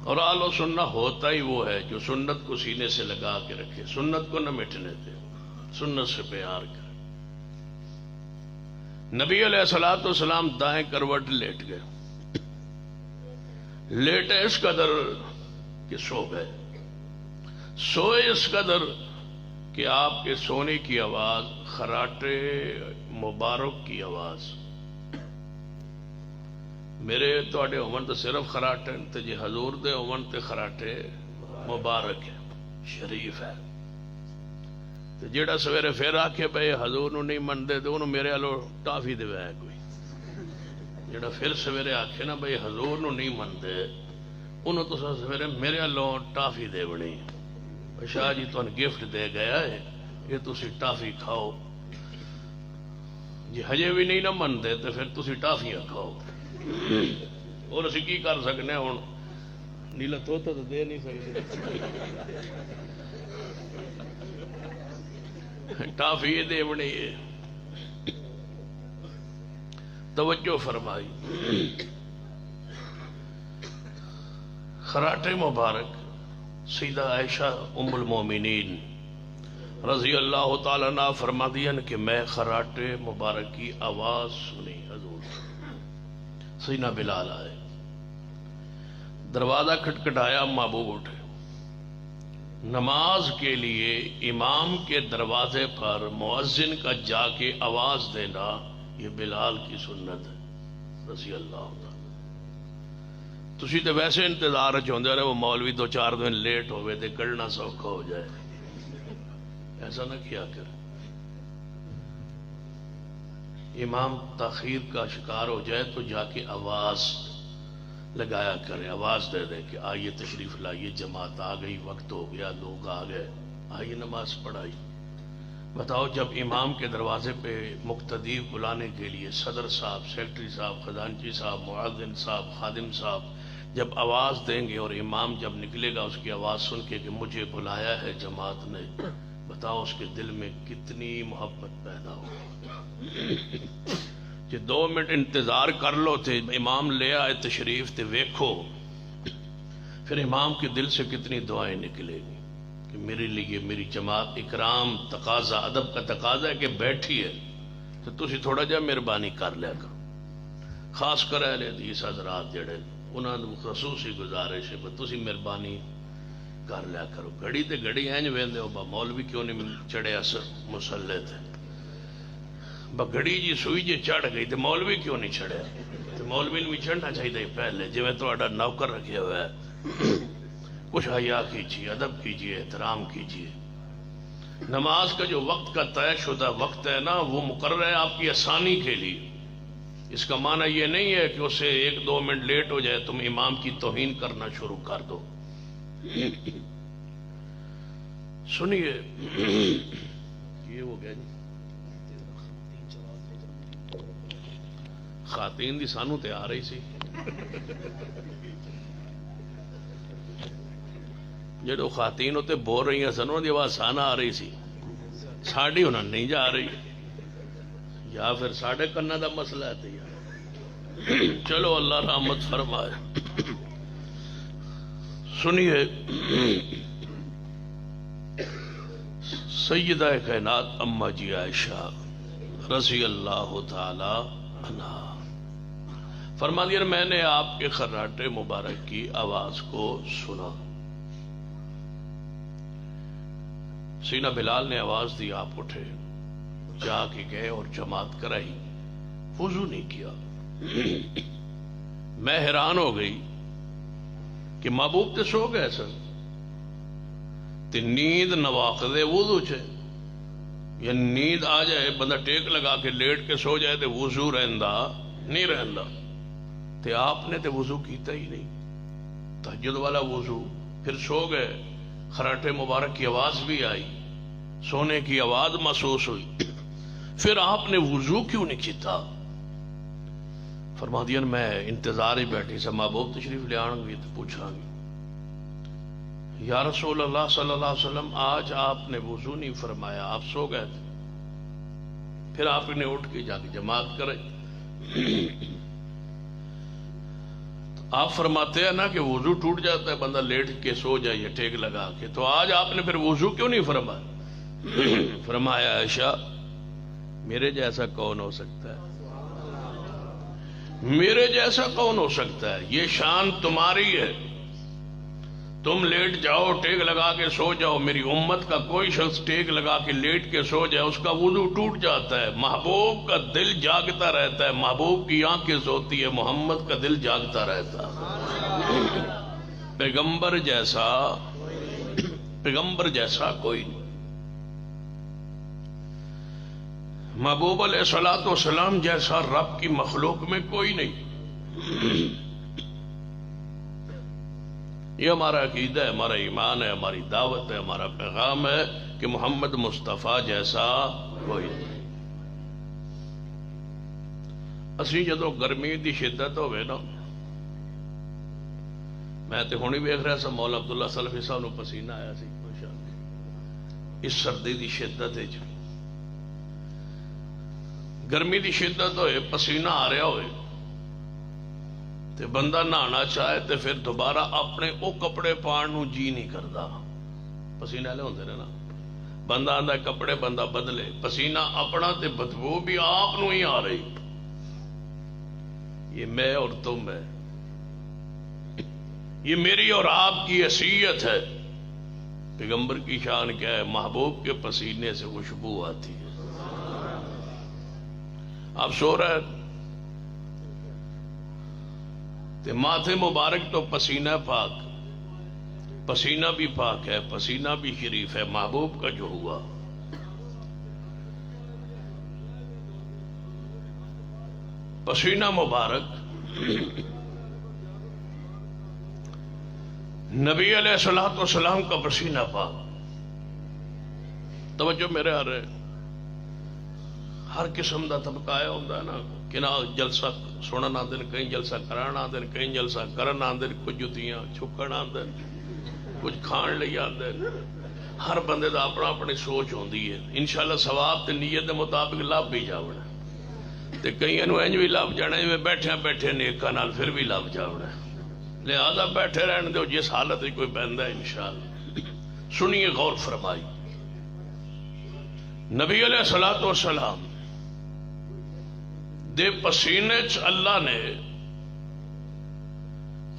اور آل و سنہ ہوتا ہی وہ ہے جو سنت کو سینے سے لگا کے رکھے، سنت کو نہ مٹنے دے، سنت سے پیار کرے۔ نبی علیہ الصلوۃ والسلام دائیں کروٹ لیٹ گئے، لیٹے اس قدر کہ سو گئے، سوئے اس قدر کہ آپ کے سونے کی آواز خراٹے مبارک کی آواز، میرے تواڈے ہون تو صرف خراٹے تے جی حضور دے ہون تے خراٹے مبارک ہے، شریف ہے۔ تے جیڑا سویرے پھر آکھے بھئی حضور نو نہیں مندے تے انہوں میرے والو ٹافی دے ہے کوئی، جیڑا پھر سویرے آکھے نا بھئی حضور نو نہیں مندے انہوں تو سویرے میرے والو ٹافی دے بنی، شاہ جی تو گفٹ دے گیا ہے یہ تسی ٹافی کھاؤ، جی ہجے بھی نہیں نہ مندے تو پھر تسی ٹافیاں کھاؤ۔ اور اسی کی کر سکنے ہوں، نیلا توتا تو دے نہیں سکتے، ٹافی دے بنی ہے۔ توجہ فرمائی، خراٹے مبارک سیدہ عائشہ ام المومنین رضی اللہ تعالیٰ عنہ فرما دیا کہ میں خراٹے مبارک کی آواز سنی حضور، سینہ بلال آئے، دروازہ کھٹکھٹایا، محبوب اٹھے، نماز کے لیے امام کے دروازے پر مؤذن کا جا کے آواز دینا یہ بلال کی سنت ہے رضی اللہ تعالیٰ۔ تسی تو ویسے انتظار چاہتے رہے وہ مولوی دو چار دن لیٹ ہوئے تے کڑنا سوکھا ہو جائے، ایسا نہ کیا کر، امام تاخیر کا شکار ہو جائے تو جا کے آواز لگایا کرے، آواز دے دے کہ آئیے تشریف لائیے، جماعت آ گئی، وقت ہو گیا، لوگ آ گئے، آئیے نماز پڑھائی۔ بتاؤ جب امام کے دروازے پہ مقتدی بلانے کے لیے صدر صاحب، سیکٹری صاحب، خزانچی صاحب، معاذن صاحب، خادم صاحب جب آواز دیں گے اور امام جب نکلے گا اس کی آواز سن کے کہ مجھے بلایا ہے جماعت نے، بتاؤ اس کے دل میں کتنی محبت پیدا ہو کہ 2 منٹ انتظار کر لو تے امام لے آئے تشریف تے ویکھو پھر امام کے دل سے کتنی دعائیں نکلے گی کہ میرے لیے میری جماعت اکرام تقاضا، ادب کا تقاضا ہے کہ بیٹھی ہے تو تسی تھوڑا جا مہربانی کر لیا کرو، خاص کر اہل حدیث حضرات جڑے انہاں نوں خصوصی گزارش ہے کہ تسی مہربانی کر لیا کرو، گھڑی تے گھڑی اینج ویندے ہو با مولوی کیوں نہیں چڑھے اثر مسلح تے، با گھڑی جی سوئی جی چڑھ گئی تے مولوی کیوں نہیں چڑھے، تے مولوی نے بھی چڑھنا چاہیے پہلے، جی میں تہاڈا نوکر رکھے ہوا ہے، کچھ حیا کیجیے، ادب کیجیے، احترام کیجیے۔ نماز کا جو وقت کا طے شدہ وقت ہے نا وہ مقرر ہے آپ کی آسانی کے لیے، اس کا معنی یہ نہیں ہے کہ اسے 1-2 منٹ لیٹ ہو جائے تم امام کی توہین کرنا شروع کر دو۔ سنیے یہ ہو گیا جی، خواتین دی سانو تے آ رہی سی، جدو خواتین ہوتے بول رہی ہیں سنوں دی آواز سانا آ رہی سی، ساڑی انہوں نہیں جا رہی، یا پھر ساڑھے کنہ دا مسئلہ ہے تیار۔ چلو اللہ رحمت فرمائے۔ سنیے سیدہ کائنات اما جی عائشہ رضی اللہ تعالی عنہا فرما دیا میں نے آپ کے خراٹے مبارک کی آواز کو سنا، سینہ بلال نے آواز دی، آپ اٹھے، جا کے گئے اور جماعت کرائی، وضو نہیں کیا۔ میں حیران ہو گئی کہ محبوب تے سو گئے سن تے نیند نواقض وضو چھے، یا نیند آ جائے بندہ ٹیک لگا کے لیٹ کے سو جائے تے وضو رہندا نہیں رہندا، تے آپ نے تے وضو کیتا ہی نہیں، تہجد والا وضو، پھر سو گئے، خراٹے مبارک کی آواز بھی آئی، سونے کی آواز محسوس ہوئی، پھر آپ نے وضو کیوں نہیں کیتا؟ فرما دیا میں انتظار ہی بیٹھی سا، محبوب تشریف لے آن گی تو پوچھا گی یا رسول اللہ صلی اللہ علیہ وسلم آج آپ نے وضو نہیں فرمایا، آپ سو گئے تھے۔ پھر آپ نے اٹھ کے جا کے جماعت کرے، تو آپ فرماتے ہیں نا کہ وضو ٹوٹ جاتا ہے بندہ لیٹ کے سو جائے یا ٹیک لگا کے، تو آج آپ نے پھر وضو کیوں نہیں فرمایا؟ فرمایا عائشہ میرے جیسا کون ہو سکتا ہے، میرے جیسا کون ہو سکتا ہے، یہ شان تمہاری ہے، تم لیٹ جاؤ ٹیک لگا کے سو جاؤ، میری امت کا کوئی شخص ٹیک لگا کے لیٹ کے سو جائے اس کا وضو ٹوٹ جاتا ہے، محبوب کا دل جاگتا رہتا ہے، محبوب کی آنکھیں سوتی ہے، محمد کا دل جاگتا رہتا ہے۔ پیغمبر جیسا کوئی نہیں، محبوب علیہ الصلوۃ والسلام جیسا رب کی مخلوق میں کوئی نہیں۔ یہ ہمارا عقیدہ ہے، ہمارا ایمان ہے، ہماری دعوت ہے، ہمارا پیغام ہے کہ محمد مصطفیٰ جیسا کوئی نہیں۔ اسی جدو گرمی دی شدت ہوئے نا، میں تے ہونی ویکھ رہا سا مولا عبداللہ سلفی صاحب نو پسینہ آیا سی اس سردی دی شدت وچ، گرمی دی شدت ہوئے پسینہ آ رہا ہوئے تے بندہ نہانا چاہے تے پھر دوبارہ اپنے او کپڑے پان نو جی نہیں کردا، پسینہ لے ہوندے نے نا، بندہ آندا کپڑے بندہ بدلے، پسینہ اپنا تے بدبو بھی آپ نو ہی آ رہی۔ یہ میں اور تم ہے، یہ میری اور آپ کی حیثیت ہے۔ پیغمبر کی شان کیا ہے؟ محبوب کے پسینے سے خوشبو آتی ہے۔ آپ سو رہے تے ماتھے مبارک تو پسینہ پاک، پسینہ بھی پاک ہے، پسینہ بھی شریف ہے، محبوب کا جو ہوا۔ پسینہ مبارک نبی علیہ الصلوۃ والسلام کا پسینہ پاک۔ توجہ میرے آ رہے، ہر قسم دا طبقہ آیا ہوتا ہے نا کہ نہ جلسہ سنن آندے، کہیں جلسہ کران آندے، کہیں جلسہ کرن آندے، کچھ جتیاں چھکن آندے، کچھ کھان لئی آندے، ہر بندے دا اپنا اپنی سوچ ہوندی ہے۔ انشاءاللہ ثواب تے نیت دے مطابق لب بھی جاونا تے کئیاں نو انج بھی لب جانا میں بیٹھے بیٹھے نیکاں نال پھر بھی لب جاونا، لہذا بیٹھے رہن دو جس حالت کوئی بندہ انشاءاللہ۔ سنیے غور فرمائی، نبی علیہ الصلوۃ والسلام دے پسینے چ اللہ نے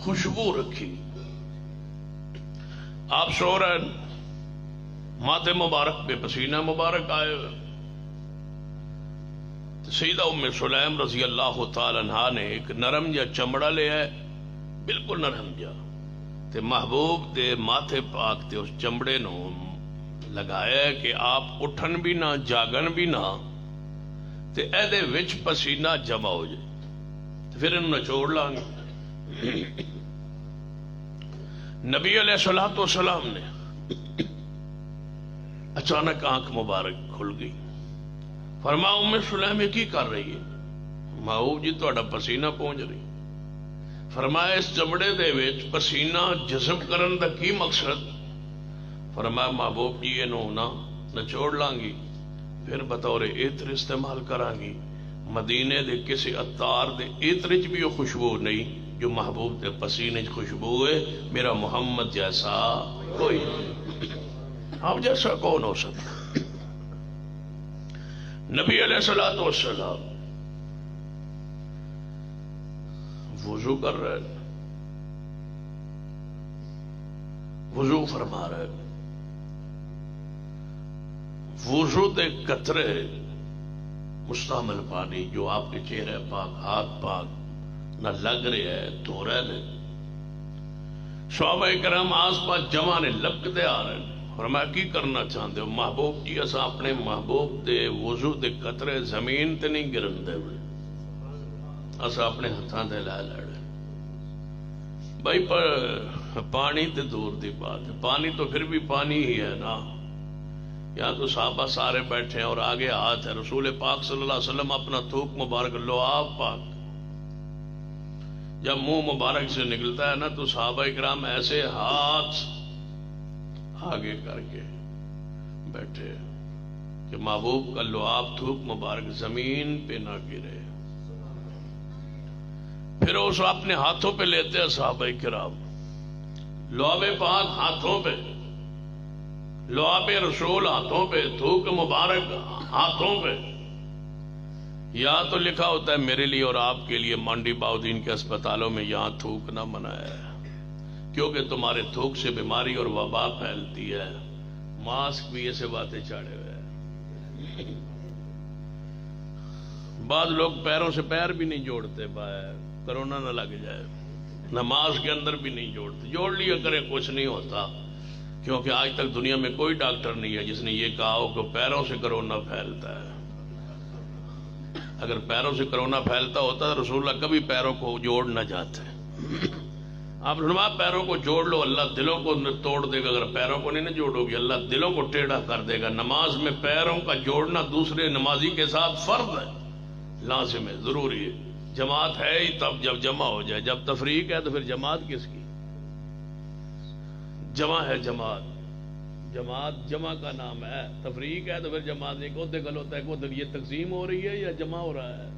خوشبو رکھی۔ آپ سو رہے ماتھے مبارک پہ پسینہ مبارک آئے ہوئے، سیدہ ام سلیم رضی اللہ تعالی عنہا نے ایک نرم جا چمڑا لے آئے، بالکل نرم جا تے محبوب دے ماتھے پاک تے اس چمڑے نو لگایا کہ آپ اٹھن بھی نہ جاگن بھی نہ تے اے دے وچ پسینہ جمع ہو جائے، پھر انہوں نچوڑ لائیں گے۔ نبی علیہ الصلوۃ والسلام نے اچانک آنکھ مبارک کھل گئی، فرمایا ام سلیم کی کر رہی ہے؟ محبوب جی تہاڈا پسینہ پہنچ رہی۔ فرمایا اس چمڑے دے وچ پسینہ جذب کرن دا کی مقصد؟ فرمایا محبوب جی اینو نہ نچوڑ لانگی، پھر بطور عطر استعمال کرانگی، مدینے دے کسی عطار دے عطر چ بھی وہ خوشبو نہیں جو محبوب دے پسینے چ خوشبو ہے۔ میرا محمد جیسا کوئی نہیں، آپ جیسا کون ہو سکتا؟ نبی علیہ الصلوۃ والسلام وضو کر رہے، وضو فرما رہے، وضو دے قطرے مستعمل پانی جو آپ کے چہرے پاک ہاتھ پاک نہ لگ رہے ہے دھو رہے نے، صحابہ کرام آس پاس جمع نے لپکتے آ رہے ہیں۔ فرمایا کی کرنا چاہتے ہو؟ محبوب جی اسا اپنے محبوب دے وضو دے قطرے زمین تے نہیں گرن دے ہوئے، اسا اپنے ہتھاں دے لے لڑے۔ بھائی پر پانی تے دور دی بات ہے، پانی تو پھر بھی پانی ہی ہے نا۔ یہاں تو صحابہ سارے بیٹھے ہیں اور آگے ہاتھ ہے، رسول پاک صلی اللہ علیہ وسلم اپنا تھوک مبارک لعاب پاک جب منہ مبارک سے نکلتا ہے نا تو صحابہ اکرام ایسے ہاتھ آگے کر کے بیٹھے کہ محبوب کا لعاب تھوک مبارک زمین پہ نہ گرے۔ پھر اس اپنے ہاتھوں پہ لیتے ہیں صحابہ کرام، لعاب پاک ہاتھوں پہ، لعاب رسول ہاتھوں پہ، تھوک مبارک ہاتھوں پہ. یا تو لکھا ہوتا ہے میرے لیے اور آپ کے لیے مانڈی باؤدین کے اسپتالوں میں یہاں تھوکنا منع ہے کیونکہ تمہارے تھوک سے بیماری اور وبا پھیلتی ہے. ماسک بھی ایسے باتیں چاڑے ہوئے ہیں. بعض لوگ پیروں سے پیر بھی نہیں جوڑتے، کرونا نہ لگ جائے. نماز کے اندر بھی نہیں جوڑتے، جوڑ لیا کرے کچھ نہیں ہوتا، کیونکہ آج تک دنیا میں کوئی ڈاکٹر نہیں ہے جس نے یہ کہا ہو کہ پیروں سے کرونا پھیلتا ہے. اگر پیروں سے کرونا پھیلتا ہوتا تو رسول اللہ کبھی پیروں کو جوڑ نہ جاتے. آپ فرمایا پیروں کو جوڑ لو، اللہ دلوں کو توڑ دے گا. اگر پیروں کو نہیں جوڑو گے اللہ دلوں کو ٹیڑھا کر دے گا. نماز میں پیروں کا جوڑنا دوسرے نمازی کے ساتھ فرض ہے، لازم ہے، ضروری ہے. جماعت ہے ہی تب جب جمع ہو جائے. جب تفریق ہے تو پھر جماعت کس کی؟ جمع ہے جماعت، جماعت جمع کا نام ہے. تفریق ہے تو پھر جماعت نہیں. کو گل ہوتا ہے کو یہ تقسیم ہو رہی ہے یا جمع ہو رہا ہے؟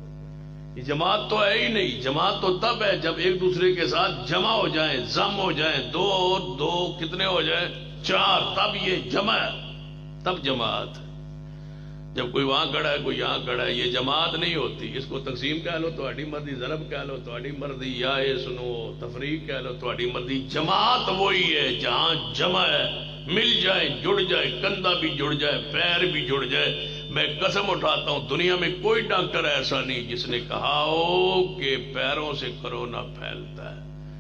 یہ جماعت تو ہے ہی نہیں. جماعت تو تب ہے جب ایک دوسرے کے ساتھ جمع ہو جائیں، ضم ہو جائیں. دو اور دو کتنے ہو جائیں؟ 4. تب یہ جمع ہے، تب جماعت. جب کوئی وہاں کھڑا ہے کوئی یہاں کھڑا ہے یہ جماعت نہیں ہوتی. اس کو تقسیم کہہ لو تو اڈی مرضی، ضرب کہہ لو تو اڈی مرضی، یا یہ سنو تفریق کہہ لو تو اڈی مرضی. جماعت وہی ہے جہاں جمع ہے، مل جائے، جڑ جائے، کندھا بھی جڑ جائے، پیر بھی جڑ جائے. میں قسم اٹھاتا ہوں دنیا میں کوئی ڈاکٹر ایسا نہیں جس نے کہا ہو کہ پیروں سے کرونا پھیلتا ہے.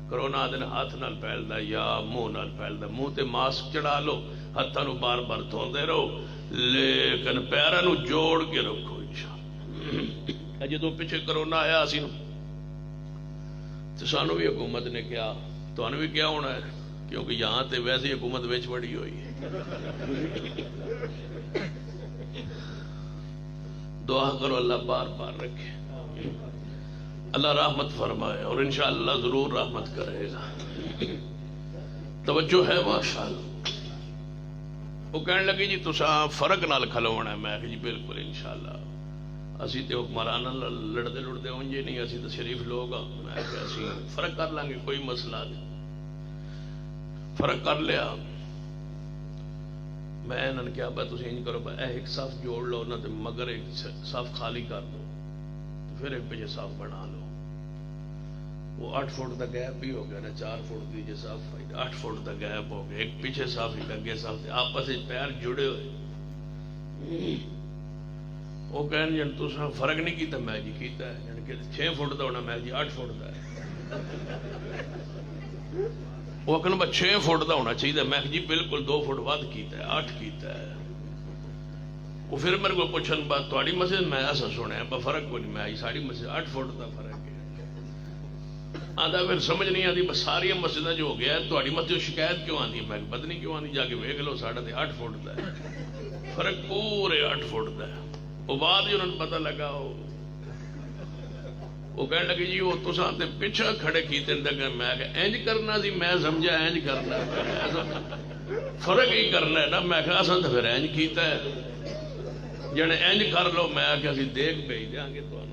کرونا دن ہاتھ نال پھیلتا ہے یا منہ نال پھیلتا ہے. منہ تے ماسک چڑھا لو، ہاتھوں نو بار بار دھوندے رہو، لیکن پیراں نو جوڑ کے رکھو. انشاءاللہ جدوں پیچھے کرونا آیا اسی نو تو سانو بھی حکومت نے کیا، تانوں بھی کیا ہونا ہے، کیونکہ یہاں تے ویسے حکومت وچ بڑی ہوئی ہے. دعا کرو اللہ بار بار رکھے، اللہ رحمت فرمائے، اور انشاءاللہ ضرور رحمت کرے گا. توجہ ہے ماشاءاللہ. وہ کہنے لگی جی تساں فرق نال کھلونا ہے. میں کہ جی بالکل انشاءاللہ. اسی تے حکمراناں لڑتے لڑتے ہونجے نہیں، اسی تو شریف لوگ ہاں. میں کہ اسی فرق کر لیں گے، کوئی مسئلہ نہیں. فرق کر لیا. میں انہوں نے کہا بھائی تسی انج کرو، ایک صف جوڑ لو نہ تے مگر ایک صف خالی کر دو، پھر ایک پیچھے صف بنا لو. وہ 8 فٹ کا گیپ بھی ہو گیا نا، 4 فٹ کی جو صف 8 فٹ کا گیپ ہو گیا. ایک پیچھے صف ایک اگے صف، آپس میں پیر جڑے ہوئے. وہ کہنے جن تساں فرق نہیں کیتا. میں جی کیتا ہے. یعنی کہ 6 فٹ کا ہونا، میں جی 8 فٹ کا ہے. وہ کہنا بس 6 فٹ کا ہونا چاہیے. میں جی بالکل 2 فٹ ود کیتا ہے، 8 کیتا ہے. وہ پھر میرے کو پوچھن بات تھوڑی مسجد میں ایسا سنیا فرق کو نہیں. میں آئی ساری مسجد 8 فٹ کا فرق ہے. آدھا پھر سمجھ نہیں آتی بس ساری مسجد جو ہو گیا تھوڑی مسجد شکایت کیوں آتی ہے. میں پتہ نہیں کیوں آتی، جا کے ویکھ لو ساڑھا تے 8 فٹ کا ہے فرق، پورے 8 فٹ کا ہے. وہ بعد ہی انہوں نے پتہ لگا. وہ کہنے لگے جی وہ تساں تے پیچھے کھڑے کیتے لگے. میں کہ انج کرنا سی، میں سمجھا انج کرنا، فرق ہی کرنا ہے نا. میں کہ اساں تے پھر انج کیتا ہے، جنے انج کر لو. میں کہ اسی دیکھ بھیج دیاں گے تانوں.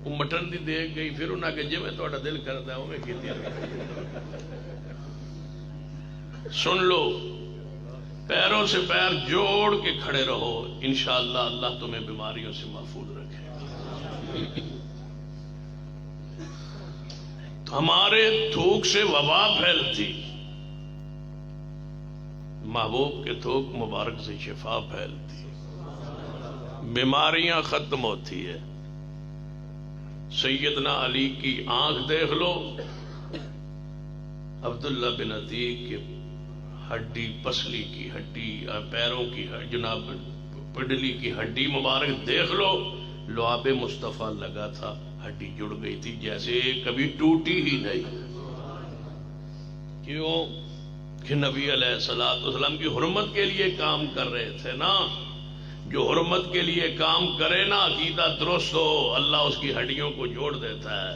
وہ مٹن دی دیکھ گئی. پھر انہاں کہ جویں تہاڈا دل کردا ہے اوویں کیتی. سن لو، پیروں سے پیر جوڑ کے کھڑے رہو، انشاءاللہ اللہ تمہیں بیماریوں سے محفوظ رکھے. ہمارے تھوک سے وبا پھیلتی، محبوب کے تھوک مبارک سے شفا پھیلتی، بیماریاں ختم ہوتی ہے. سیدنا علی کی آنکھ دیکھ لو، عبداللہ بن عتیق کے ہڈی، پسلی کی ہڈی، پیروں کی جناب پڈلی کی ہڈی مبارک دیکھ لو. لعاب مصطفیٰ لگا تھا، ہڈی جڑ گئی تھی جیسے کبھی ٹوٹی ہی نہیں. کیوں کہ نبی علیہ السلام کی حرمت کے لیے کام کر رہے تھے نا. جو حرمت کے لیے کام کرے نا، عقیدہ درست ہو، اللہ اس کی ہڈیوں کو جوڑ دیتا ہے.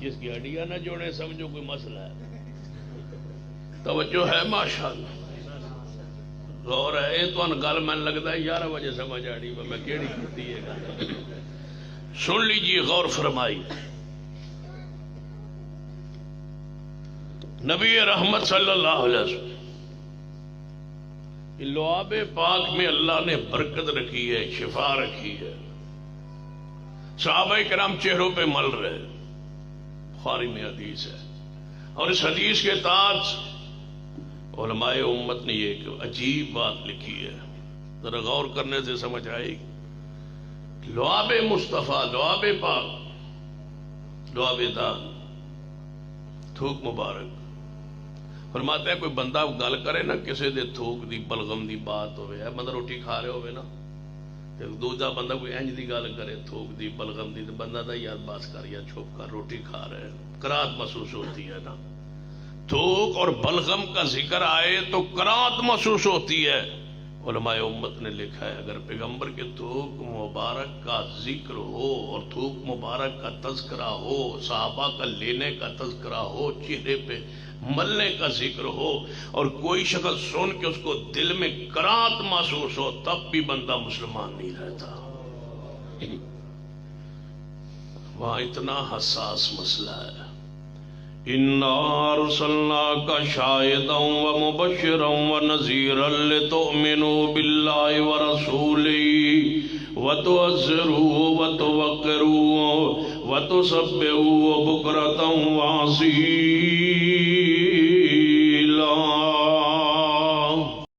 جس کی ہڈیاں نہ جوڑے سمجھو کوئی مسئلہ ہے. توجہ ہے ماشاءاللہ. غور ہے تو ان گل میں لگتا ہے 11 بجے سمجھ آڑی میں کیڑی کیتی ہے. سن لیجیے، غور فرمائی. نبی رحمت صلی اللہ علیہ وسلم لعاب پاک میں اللہ نے برکت رکھی ہے، شفا رکھی ہے، صحابہ کرام چہروں پہ مل رہے، بخاری میں حدیث ہے۔ اور اس حدیث کے تحت علماء امت نے یہ ایک عجیب بات لکھی ہے، ذرا غور کرنے سے سمجھ آئے گی۔ لعاب مصطفیٰ، لعاب پاک، لعاب دان، تھوک مبارک، فرماتے ہیں کوئی بندہ گل کرے نا کسی دے تھوک دی بلغم دی بات ہوئے ہے، بندہ روٹی کھا رہے ہوئے نا، دوجا بندہ کوئی انج دی گل کرے تھوک دی بلغم دی، بندہ دا یاد باس کر یا چھپ کر روٹی کھا رہے ہیں، کراہت محسوس ہوتی ہے نا۔ تھوک اور بلغم کا ذکر آئے تو کراہت محسوس ہوتی ہے۔ علماء امت نے لکھا ہے اگر پیغمبر کے تھوک مبارک کا ذکر ہو اور تھوک مبارک کا تذکرہ ہو، صحابہ کا لینے کا تذکرہ ہو، چہرے پہ ملنے کا ذکر ہو، اور کوئی شخص سن کے اس کو دل میں کراہت محسوس ہو، تب بھی بندہ مسلمان نہیں رہتا۔ وہاں اتنا حساس مسئلہ ہے۔ اِنَّا أَرْسَلْنَاكَ شَاهِدًا وَمُبَشِّرًا وَنَذِيرًا لِتُؤْمِنُوا بِاللَّهِ وَرَسُولِهِ وَتُعَزِّرُوهُ وَتُوَقِّرُوهُ وَتُسَبِّحُوهُ بُكْرَةً وَأَصِيلًا۔